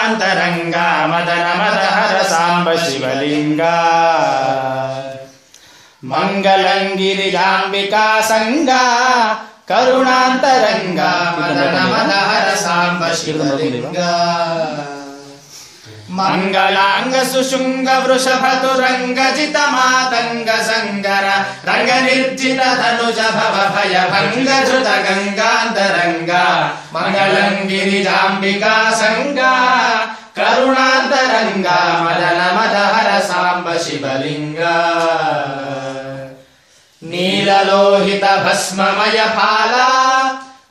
करुणान्तरंग मदन मदहर सांब शिवलिंग मंगलं गिरिजाम्बिका संगा करुणान्तरंग मदन मदहर सांब शिवलिंग मंगलांग सुशुंग वृषभतुरंग जित मातंग संगर रंग निर्जित धनुज भव भय भंग धृत गंगांतरंग मंगलं गिरिजाम्बिका संगा करुणांतरंग मदन मदहर सांब शिवलिंग नीललोहित भस्ममय फाला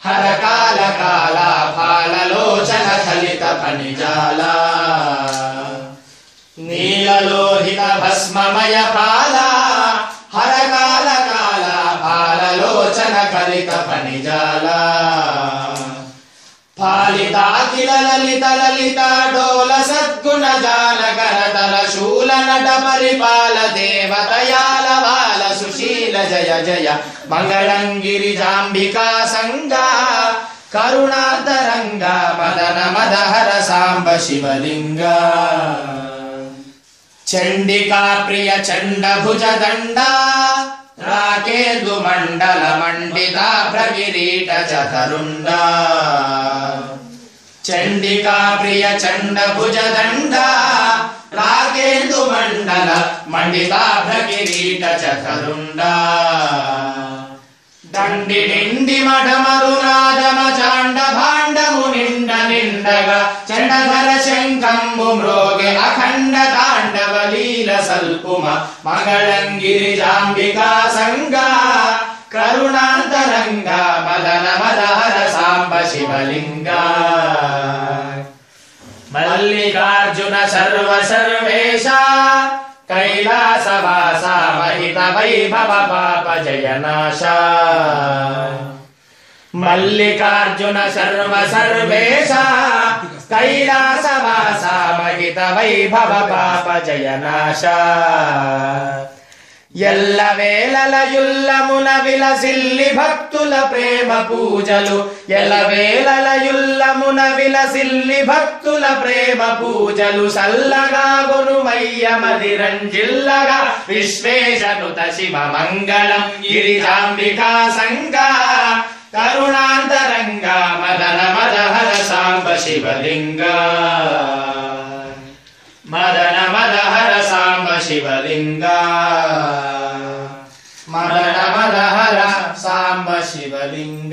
हर काल काला फाललोचन खलित फणिजाला नीललोहित भस्ममय फाला हर काल काला फाललोचन खलित फणिजाला फालिता किल ललित ललिता डोल सद्गुण जाल करतल शूल नट परिपाल देवतयाल बाल सुशील जय जय मंगलं गिरिजाम्बिका संगा करुणान्तरंग मदन मदहर सांब शिवलिंग चंडिका प्रिय चंड भुज दंडा राकेन्दु मंडल मंडिता भ्रगिरीट चतरुंडा चंडिका प्रिय चंड भुज दंडा राकेन्दु मंडल मंडिता भ्रगिरीट चतरुंडा दंडि निंडि मडमरुनादम चांड भांडमु निंड निंडग चंडधर शंखंबु म्रोगे अखंड तांडव लील सल्पुम मंगलं गिरिजाम्बिका संगा करुणान्तरंग मदन मदहर सांब शिवलिंग मल्लिकार्जुन सर्व सर्वेशा कैलासवासा महित वैभव पाप जयनाशा मल्लिकार्जुन सर्व सर्वेशा कैलासवासा महित वैभव पाप जयनाशा ఎల్ల వేళల యుల్లమున విలసిల్లి భక్తుల ప్రేమ పూజలు ఎల్ల వేళల యుల్లమున విలసిల్లి భక్తుల ప్రేమ పూజలు సల్లగా గురుమయ్య మదిరంజిల్లగా విశ్వేశనుత శివ మంగళం గిరిజాంబికా సంగా కరుణాంతరంగ మదన మదహర సాంబ శివలింగ मदन मदहर सांब शिवलिंग मदन मदहर सांब शिवलिंग।